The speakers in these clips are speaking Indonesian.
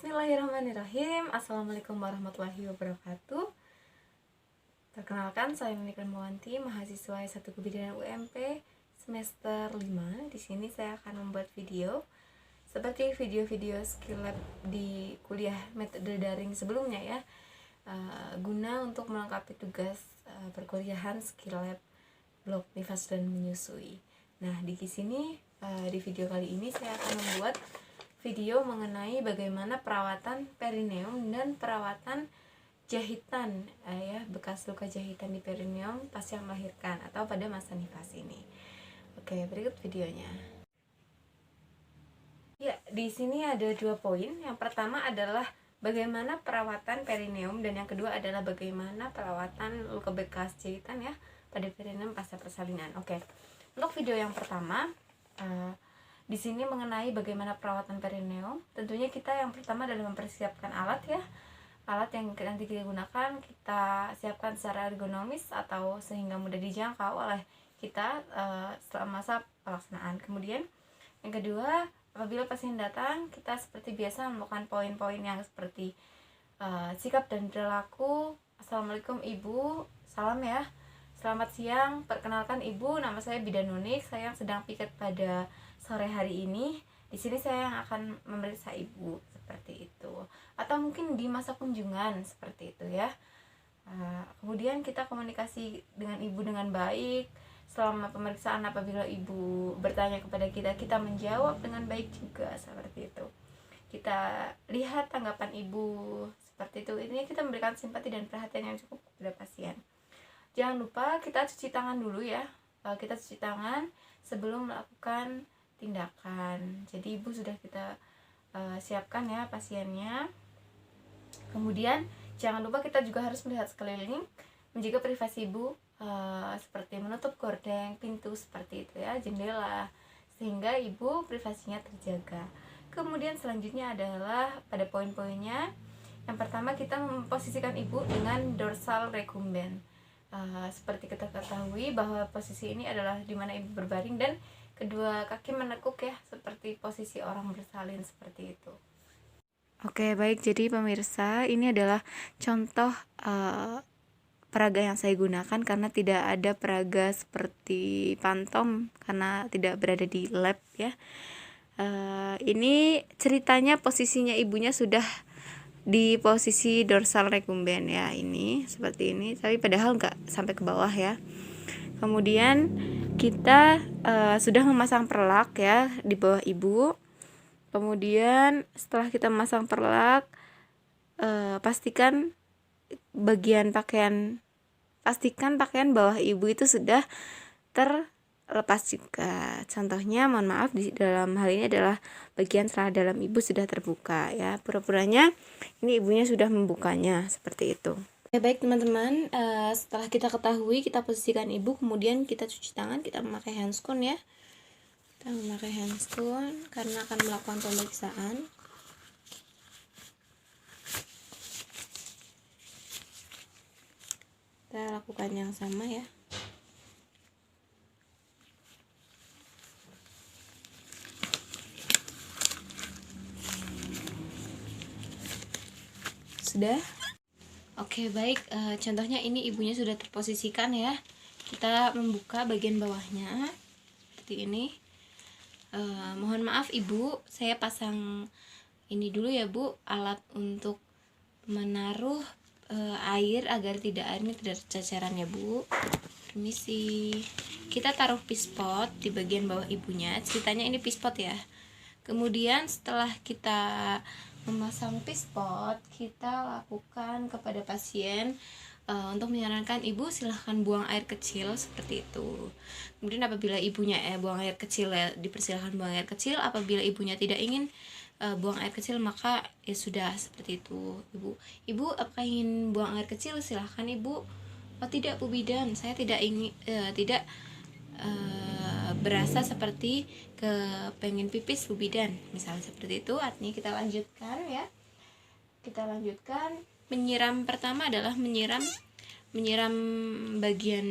Bismillahirrahmanirrahim. Assalamualaikum warahmatullahi wabarakatuh. Perkenalkan, saya Nini Krimawanti, mahasiswa S1 Kebidanan UMP semester 5. Di sini saya akan membuat video seperti video-video skill lab di kuliah metode daring sebelumnya ya, guna untuk melengkapi tugas perkuliahan skill lab blok nifas dan menyusui. Nah, di sini di video kali ini saya akan membuat video mengenai bagaimana perawatan perineum dan perawatan jahitan bekas luka jahitan di perineum pasca melahirkan atau pada masa nifas ini. Oke, berikut videonya. Ya, di sini ada 2 poin. Yang pertama adalah bagaimana perawatan perineum dan yang kedua adalah bagaimana perawatan luka bekas jahitan ya pada perineum pasca persalinan. Oke. Untuk video yang pertama, di sini mengenai bagaimana perawatan perineum. Tentunya kita yang pertama adalah mempersiapkan alat ya. Alat yang nanti kita gunakan kita siapkan secara ergonomis atau sehingga mudah dijangkau oleh kita selama masa pelaksanaan. Kemudian yang kedua, apabila pasien datang, kita seperti biasa melakukan poin-poin yang seperti sikap dan perilaku. Assalamualaikum Ibu, salam ya. Selamat siang, perkenalkan Ibu, nama saya Bidan Nunik, saya sedang piket pada sore hari ini. Di sini saya yang akan memeriksa Ibu, seperti itu. Atau mungkin di masa kunjungan, seperti itu ya. Kemudian kita komunikasi dengan Ibu dengan baik. Selama pemeriksaan apabila Ibu bertanya kepada kita, kita menjawab dengan baik juga, seperti itu. Kita lihat tanggapan Ibu, seperti itu. Ini kita memberikan simpati dan perhatian yang cukup kepada pasien. Jangan lupa kita cuci tangan dulu ya. Kita cuci tangan sebelum melakukan tindakan. Jadi Ibu sudah kita siapkan ya pasiennya. Kemudian jangan lupa kita juga harus melihat sekeliling, menjaga privasi Ibu, seperti menutup gordeng, pintu seperti itu ya, jendela, sehingga Ibu privasinya terjaga. Kemudian selanjutnya adalah pada poin-poinnya. Yang pertama kita memposisikan Ibu dengan dorsal recumbens. Seperti kita ketahui bahwa posisi ini adalah di mana Ibu berbaring dan kedua kaki menekuk ya, seperti posisi orang bersalin seperti itu. Oke, baik. Jadi pemirsa, ini adalah contoh peraga yang saya gunakan karena tidak ada peraga seperti pantom karena tidak berada di lab ya. Ini ceritanya posisinya ibunya sudah di posisi dorsal recumbens ya, ini seperti ini, tapi padahal nggak sampai ke bawah ya. Kemudian kita sudah memasang perlak ya di bawah Ibu. Kemudian setelah kita memasang perlak, pastikan pakaian bawah Ibu itu sudah terlepas juga. Contohnya, mohon maaf, di dalam hal ini adalah bagian celana dalam Ibu sudah terbuka ya. Pura-puranya ini ibunya sudah membukanya seperti itu. Oke, baik teman-teman, setelah kita ketahui, kita posisikan Ibu, kemudian kita cuci tangan, kita memakai handscoon ya. Kita memakai handscoon karena akan melakukan pemeriksaan. Kita lakukan yang sama ya. Sudah? Oke, baik. Contohnya ini ibunya sudah terposisikan ya. Kita membuka bagian bawahnya seperti ini. Mohon maaf Ibu, saya pasang ini dulu ya Bu, alat untuk menaruh air agar airnya tidak ceceran ya Bu. Permisi. Kita taruh pispot di bagian bawah ibunya. Ceritanya ini pispot ya. Kemudian setelah kita memasang pispot, kita lakukan kepada pasien untuk menyarankan Ibu silahkan buang air kecil seperti itu. Kemudian apabila ibunya buang air kecil ya, dipersilahkan buang air kecil. Apabila ibunya tidak ingin buang air kecil, maka ya sudah seperti itu. Ibu apakah ingin buang air kecil? Silahkan Ibu. Oh tidak Bu Bidan, saya tidak ingin berasa seperti pengen pipis Bu Bidan, misalnya seperti itu. Artinya kita lanjutkan ya. Kita lanjutkan. Menyiram pertama adalah menyiram bagian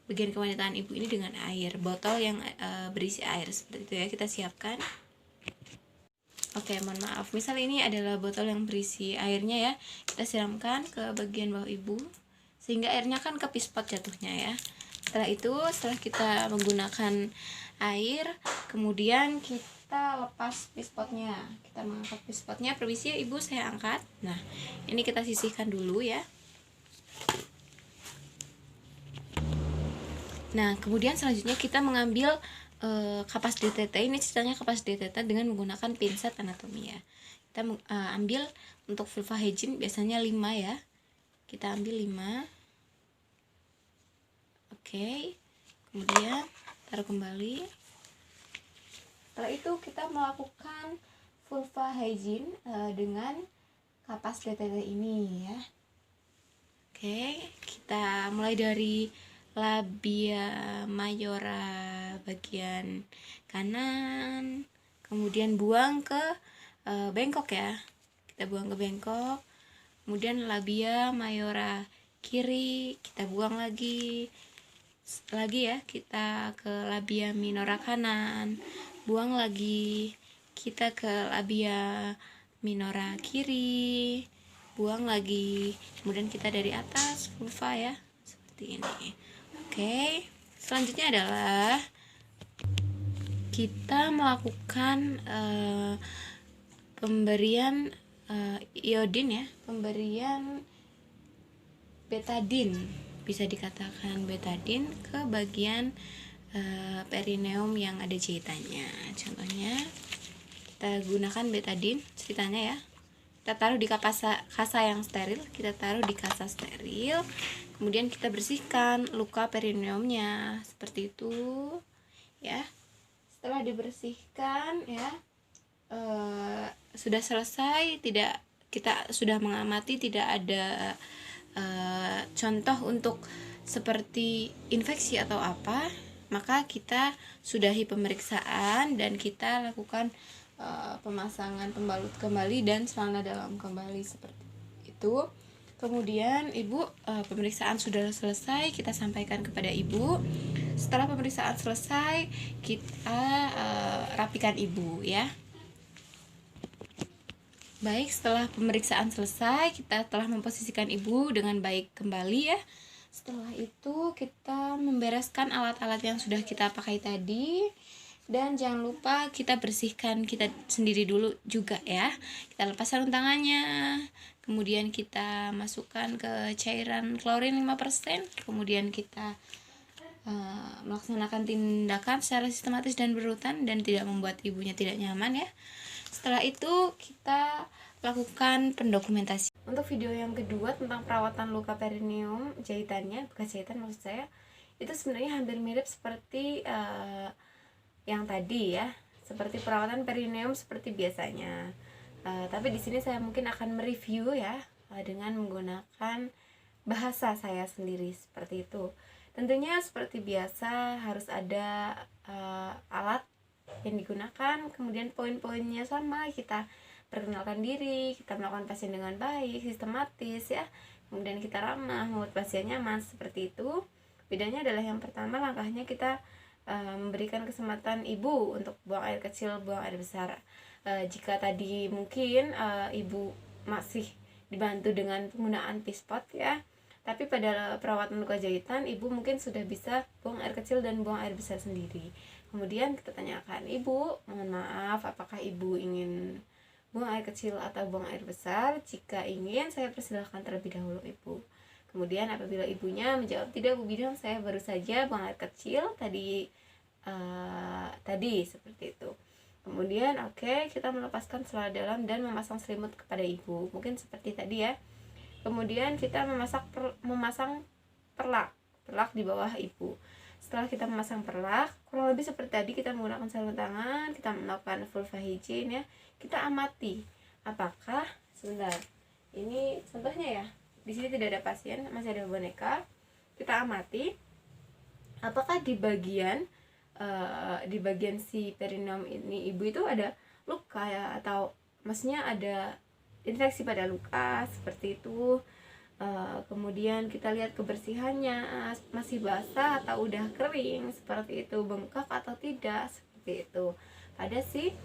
bagian kewanitaan Ibu ini dengan air, botol yang berisi air seperti itu ya, kita siapkan. Oke, mohon maaf. Misal ini adalah botol yang berisi airnya ya. Kita siramkan ke bagian bawah ibu sehingga airnya kan ke pispot jatuhnya ya. Setelah kita menggunakan air, kemudian kita lepas pispotnya. Kita mengangkat pispotnya. Permisi ya ibu, saya angkat. Nah, ini kita sisihkan dulu ya. Nah, kemudian selanjutnya kita mengambil kapas DTT. Ini ceritanya kapas DTT dengan menggunakan pinset anatomi ya. Kita ambil untuk vulva hygiene biasanya 5 ya. Kita ambil 5. Oke. Kemudian taruh kembali. Setelah itu kita melakukan vulva hygiene dengan kapas DTT ini ya. Oke, kita mulai dari labia mayora bagian kanan, kemudian buang ke bengkok ya. Kita buang ke bengkok, kemudian labia mayora kiri, kita buang lagi ya, kita ke labia minora kanan, buang lagi, kita ke labia minora kiri, buang lagi, kemudian kita dari atas vulva ya, seperti ini. Oke, selanjutnya adalah kita melakukan pemberian iodin ya, pemberian betadin, bisa dikatakan betadin ke bagian perineum yang ada jahitannya. Contohnya kita gunakan betadin ceritanya ya. Kita taruh di kasa yang steril, kita taruh di kasa steril, kemudian kita bersihkan luka perineumnya seperti itu ya. Setelah dibersihkan ya, sudah selesai, kita sudah mengamati tidak ada contoh untuk seperti infeksi atau apa, maka kita sudahi pemeriksaan dan kita lakukan pemasangan pembalut kembali dan celana dalam kembali seperti itu. Kemudian ibu, pemeriksaan sudah selesai, kita sampaikan kepada ibu. Setelah pemeriksaan selesai, kita rapikan ibu ya. Baik, setelah pemeriksaan selesai, kita telah memposisikan ibu dengan baik kembali ya. Setelah itu kita membereskan alat-alat yang sudah kita pakai tadi. Dan jangan lupa kita bersihkan kita sendiri dulu juga ya. Kita lepas sarung tangannya, kemudian kita masukkan ke cairan klorin 5%, kemudian kita melaksanakan tindakan secara sistematis dan berurutan dan tidak membuat ibunya tidak nyaman ya. Setelah itu kita lakukan pendokumentasi. Untuk video yang kedua tentang perawatan luka perineum jahitannya, bekas jahitan maksud saya, itu sebenarnya hampir mirip seperti yang tadi ya, seperti perawatan perineum seperti biasanya. Tapi di sini saya mungkin akan mereview ya dengan menggunakan bahasa saya sendiri seperti itu. Tentunya seperti biasa harus ada alat yang digunakan, kemudian poin-poinnya sama, kita perkenalkan diri, kita melakukan pasien dengan baik, sistematis ya, kemudian kita ramah, membuat pasien nyaman seperti itu. Bedanya adalah yang pertama langkahnya kita memberikan kesempatan ibu untuk buang air kecil, buang air besar. Jika tadi mungkin ibu masih dibantu dengan penggunaan pispot ya, tapi pada perawatan luka jahitan ibu mungkin sudah bisa buang air kecil dan buang air besar sendiri. Kemudian kita tanyakan, ibu mohon maaf apakah ibu ingin buang air kecil atau buang air besar? Jika ingin, saya persilahkan terlebih dahulu ibu. Kemudian apabila ibunya menjawab tidak bu bidang, saya baru saja buang air kecil tadi seperti itu. Kemudian kita melepaskan celana dalam dan memasang selimut kepada ibu, mungkin seperti tadi ya. Kemudian kita memasang perlak di bawah ibu. Setelah kita memasang perlak, kurang lebih seperti tadi, kita menggunakan sarung tangan, kita melakukan vulva hygiene ya. Kita amati apakah, sebentar, ini contohnya ya, di sini tidak ada pasien, masih ada boneka. Kita amati apakah di bagian si perineum ini ibu itu ada luka ya, atau maksudnya ada infeksi pada luka seperti itu. Kemudian kita lihat kebersihannya, masih basah atau udah kering seperti itu, bengkak atau tidak seperti itu. pada si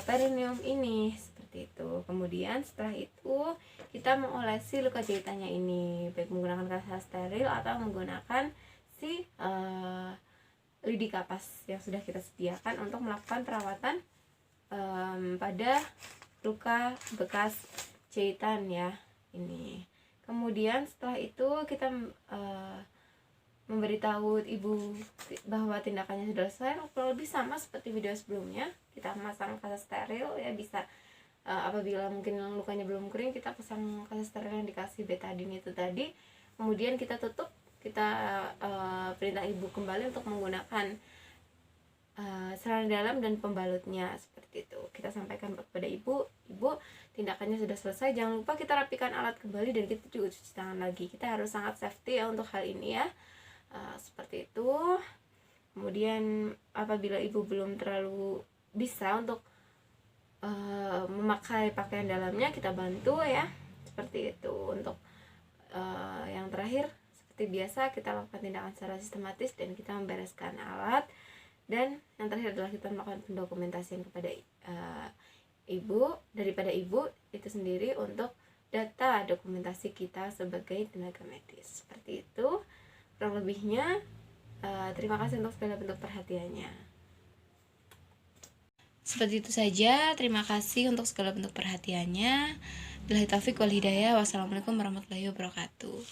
perineum ini, seperti itu. Kemudian setelah itu kita mengolesi luka jahitannya ini, baik menggunakan kasa steril atau menggunakan si lidi kapas yang sudah kita sediakan untuk melakukan perawatan pada luka bekas jahitan ya ini. Kemudian setelah itu kita memberitahu ibu bahwa tindakannya sudah selesai, kurang lebih sama seperti video sebelumnya. Kita memasang kasa steril ya, bisa apabila mungkin lukanya belum kering, kita pasang kasa steril yang dikasih betadine itu tadi. Kemudian kita tutup, kita perintah ibu kembali untuk menggunakan celana dalam dan pembalutnya, seperti itu. Kita sampaikan kepada ibu tindakannya sudah selesai, jangan lupa kita rapikan alat kembali dan kita juga cuci tangan lagi. Kita harus sangat safety ya untuk hal ini ya. Seperti itu. Kemudian apabila ibu belum terlalu bisa untuk memakai pakaian dalamnya, kita bantu ya, seperti itu. Untuk yang terakhir, seperti biasa kita lakukan tindakan secara sistematis dan kita membereskan alat. Dan yang terakhir adalah kita melakukan pendokumentasian kepada ibu, daripada ibu itu sendiri untuk data dokumentasi kita sebagai tenaga medis. Seperti itu kurang lebihnya. Terima kasih untuk segala bentuk perhatiannya. Seperti itu saja, terima kasih untuk segala bentuk perhatiannya. Billahi taufiq wal hidayah. Wassalamualaikum warahmatullahi wabarakatuh.